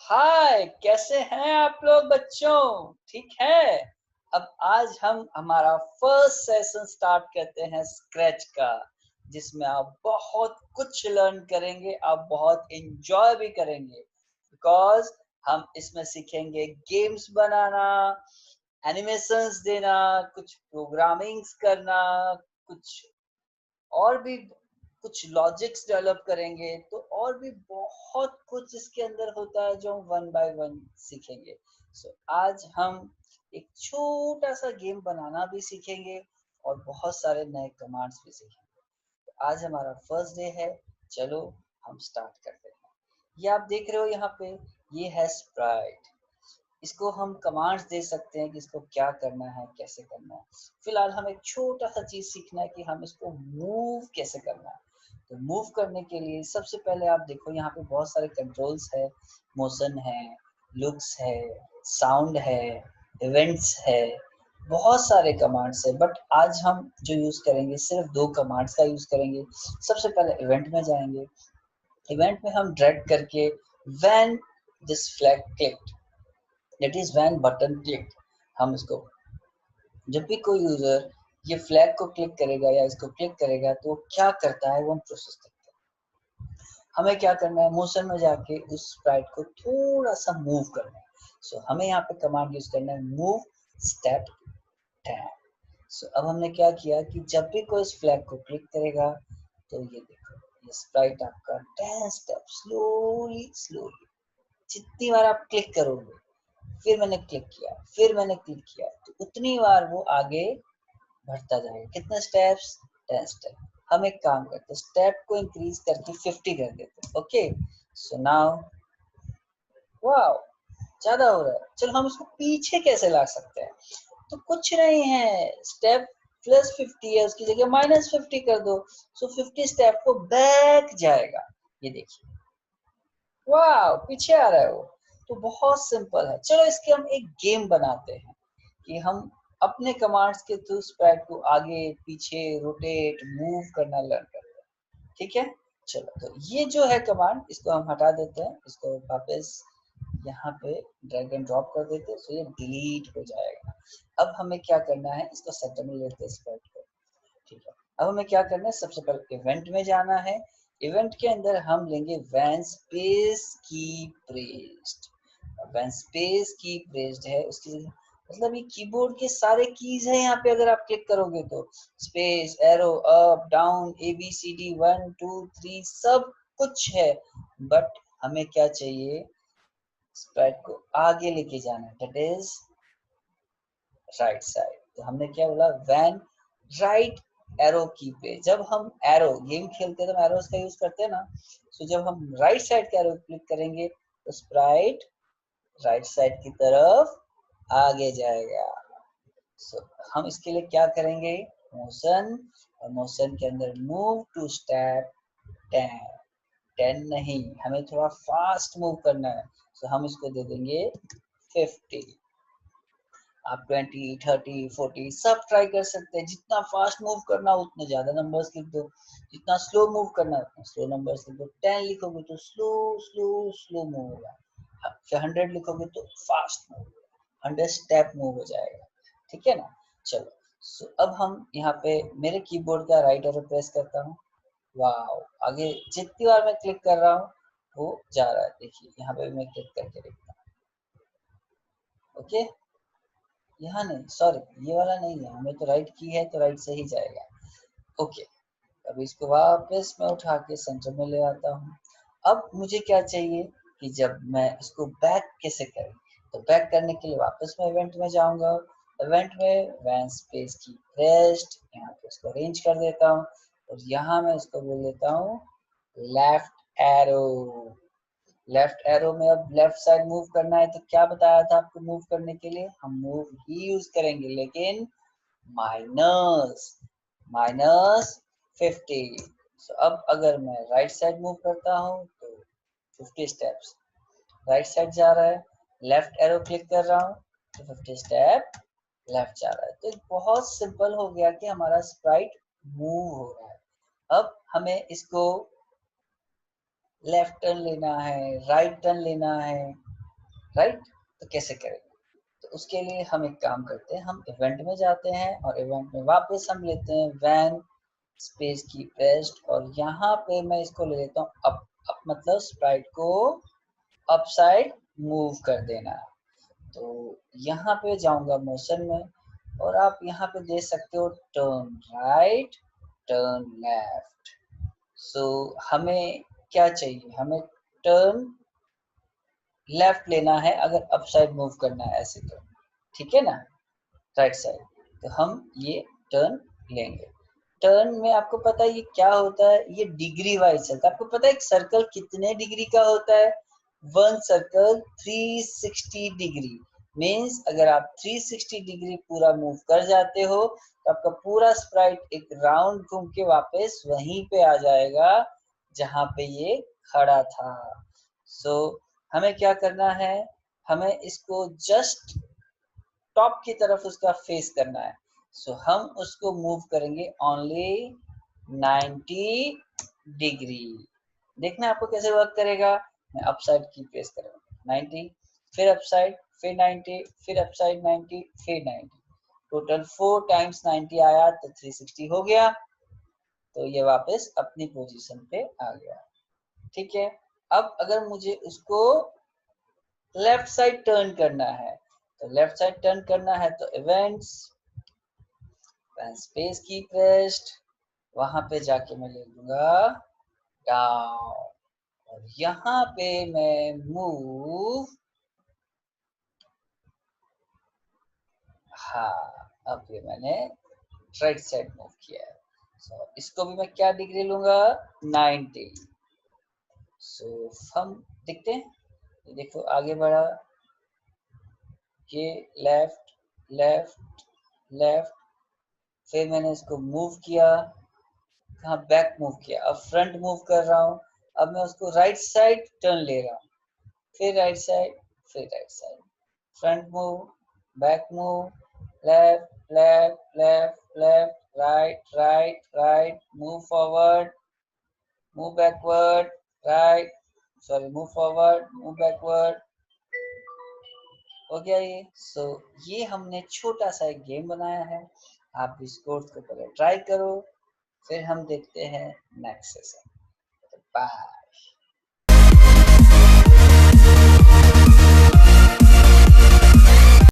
हाय, कैसे हैं आप लोग बच्चों? ठीक है। अब आज हम हमारा फर्स्ट सेशन स्टार्ट करते हैं स्क्रैच का, जिसमें आप बहुत कुछ लर्न करेंगे, आप बहुत एंजॉय भी करेंगे। बिकॉज हम इसमें सीखेंगे गेम्स बनाना, एनिमेशंस देना, कुछ प्रोग्रामिंग्स करना, कुछ और भी कुछ लॉजिक्स डेवलप करेंगे। तो और भी बहुत कुछ इसके अंदर होता है जो हम वन बाय वन सीखेंगे। आज हम एक छोटा सा गेम बनाना भी सीखेंगे और बहुत सारे नए कमांड्स भी सीखेंगे। तो आज हमारा फर्स्ट डे है। चलो हम स्टार्ट करते हैं। ये आप देख रहे हो यहाँ पे, ये है स्प्राइट। इसको हम कमांड्स दे सकते हैं कि इसको क्या करना है, कैसे करना है। फिलहाल हमें एक छोटा सा चीज सीखना है कि हम इसको मूव कैसे करना है। तो मूव करने के लिए सबसे पहले आप देखो यहाँ पे बहुत सारे कंट्रोल्स है, मोशन है, लुक्स है, साउंड है, इवेंट्स है, बहुत सारे कमांड्स है। बट आज हम जो यूज करेंगे सिर्फ दो कमांड्स का यूज करेंगे। सबसे पहले इवेंट में जाएंगे। इवेंट में हम ड्रैग करके when this flag click, that is when button click, हम इसको जब भी कोई यूजर ये फ्लैग को क्लिक करेगा या इसको क्लिक करेगा तो क्या करता है वो हम प्रोसेस करते हैं। हमें क्या करना है, मोशन में जाके उस स्प्राइट को थोड़ा सा मूव करना है। हमें यहाँ पे कमांड यूज करना है मूव स्टेप टैब। अब हमने क्या किया कि जब भी कोई इस फ्लैग को क्लिक करेगा तो ये देखो, ये स्प्राइट आपका 10 स्टेप स्लोली स्लोली, जितनी बार आप क्लिक करोगे, फिर मैंने क्लिक किया, फिर मैंने क्लिक किया, तो उतनी बार वो आगे बढ़ता जाएगा। कितने स्टेप्स? 10 स्टेप। हम एक काम करते हैं, स्टेप को इंक्रीज करके 50 कर देते हैं। ओके, सो नाउ वाओ, ज्यादा हो रहा है। चलो हम इसको पीछे कैसे ला सकते हैं? तो कुछ नहीं है, स्टेप +50 है, उसकी जगह -50 कर दो। 50 स्टेप को बैक जाएगा। ये देखिए, वाह, पीछे आ रहा है वो। तो बहुत सिंपल है। चलो इसके हम एक गेम बनाते हैं कि हम अपने कमांड्स के थ्रू स्प्राइट को आगे पीछे रोटेट मूव करना लर्न करते हैं। ठीक है, चलो तो ये जो है कमांड, इसको हम हटा देते हैं, इसको वापस यहाँ पे ड्रैग एंड ड्रॉप कर देते हैं, तो ये डिलीट हो जाएगा। अब हमें क्या करना है, इसको सेंटर में लेते हैं स्प्राइट को। ठीक है, अब हमें क्या करना है, सबसे पहले इवेंट में जाना है। इवेंट के अंदर हम लेंगे व्हेन स्पेस की प्रेस्ड। व्हेन स्पेस की प्रेस्ड है उसकी जगह, मतलब ये कीबोर्ड के सारे कीज है यहाँ पे। अगर आप क्लिक करोगे तो space, arrow, up, down, ABCD 1 2 3 सब कुछ है। बट हमें क्या चाहिए, स्प्राइट को आगे लेके जाना है, दैट इज राइट साइड। तो हमने क्या बोला, व्हेन राइट एरो की पे, जब हम एरो गेम खेलते हैं तो एरोस का यूज करते हैं ना। जब हम राइट साइड का एरो क्लिक करेंगे तो स्प्राइट राइट साइड की तरफ आगे जाएगा। हम इसके लिए क्या करेंगे, मोशन, और मोशन के अंदर मूव टू स्टेप 10। 10 नहीं, हमें थोड़ा फास्ट मूव करना है। हम इसको दे देंगे 50। आप 20, 30, 40 सब ट्राई कर सकते हैं। जितना फास्ट मूव करना उतने ज्यादा नंबर्स लिख दो, जितना स्लो मूव करना उतना स्लो नंबर्स लिख दो। 10 लिखोगे तो स्लो स्लो स्लो मूव होगा, फिर 100 लिखोगे तो फास्ट मूव होगा, 100 स्टेप मूव हो जाएगा। ठीक है ना। चलो, अब हम यहाँ पे मेरे कीबोर्ड का राइट एरो प्रेस करता हूँ। वाओ, आगे जितनी बार मैं क्लिक कर रहा हूँ वो जा रहा है। देखिए यहाँ पे मैं क्लिक करके देखता हूँ। ओके, यहाँ नहीं, सॉरी, ये वाला नहीं है, हमें तो राइट की है तो राइट से ही जाएगा। ओके, अब इसको वापस मैं उठा के सेंटर में ले आता हूँ। अब मुझे क्या चाहिए कि जब मैं इसको बैक कैसे करें, तो बैक करने के लिए वापस मैं इवेंट में जाऊंगा। इवेंट में व्हेन स्पेस की प्रेस्ड, यहाँ पे इसको अरेंज कर देता हूँ और यहाँ मैं इसको बोल देता हूँ लेफ्ट एरो। लेफ्ट एरो में अब लेफ्ट साइड मूव करना है, तो क्या बताया था आपको मूव करने के लिए, हम मूव ही यूज करेंगे, लेकिन माइनस -50। अब अगर मैं राइट साइड मूव करता हूँ तो 50 स्टेप्स राइट साइड जा रहा है, लेफ्ट एरो क्लिक कर रहा हूँ तो 50 स्टेप लेफ्ट जा रहा है। तो बहुत सिंपल हो गया कि हमारा स्प्राइट मूव हो रहा है। अब हमें इसको लेफ्ट टर्न लेना है, राइट टर्न लेना है, राइट। तो कैसे करेंगे? तो उसके लिए हम एक काम करते हैं, हम इवेंट में जाते हैं और इवेंट में वापस हम लेते हैं व्हेन स्पेस की पेस्ट, और यहाँ पे मैं इसको ले लेता हूँ अप मतलब स्प्राइट को अप साइड मूव कर देना। तो यहाँ पे जाऊंगा मोशन में और आप यहाँ पे दे सकते हो टर्न राइट, टर्न लेफ्ट। सो हमें क्या चाहिए, हमें टर्न लेफ्ट लेना है अगर अप साइड मूव करना है ऐसे तो, ठीक है ना, राइट साइड। तो हम ये टर्न लेंगे। टर्न में आपको पता है ये क्या होता है, ये डिग्री वाइज चलता है। आपको पता है एक सर्कल कितने डिग्री का होता है? One circle 360 degree. मीन्स अगर आप 360 डिग्री पूरा मूव कर जाते हो तो आपका पूरा स्प्राइट एक राउंड घूम के वापस वहीं पे आ जाएगा जहां पे ये खड़ा था। सो हमें क्या करना है, हमें इसको जस्ट टॉप की तरफ उसका फेस करना है। सो हम उसको मूव करेंगे ओनली 90 डिग्री। देखना आपको कैसे वर्क करेगा। मैं अप साइड की प्रेस करूंगा 90, फिर अप साइड, फिर 90, फिर अप साइड 90, फिर 90। टोटल 4 टाइम्स 90 आया तो 360 हो गया। तो ये वापस अपनी पोजीशन पे आ गया। ठीक है। अब अगर मुझे उसको लेफ्ट साइड टर्न करना है, तो लेफ्ट साइड टर्न करना है तो इवेंट्स, स्पेस की प्रेस्ड, वहां पे जाके मैं ले लूंगा डाउन, और यहाँ पे मैं मूव, हाँ अब ये मैंने राइट साइड मूव किया है। सो इसको भी मैं क्या डिग्री लूंगा, 90। सो हम देखते हैं, ये देखो आगे बढ़ा, ये लेफ्ट लेफ्ट लेफ्ट, फिर मैंने इसको मूव किया, कहाँ बैक मूव किया, अब फ्रंट मूव कर रहा हूँ। अब मैं उसको राइट साइड टर्न ले रहा हूँ, फिर राइट साइड, फिर right side, front move, back move, left left left left, right right right, move forward, move backward, right, sorry move forward, move backward. हो गया ये। सो ये हमने छोटा सा एक गेम बनाया है। आप इस कोर्स को पहले ट्राई करो, फिर हम देखते हैं नेक्स्ट सेशन। बाय।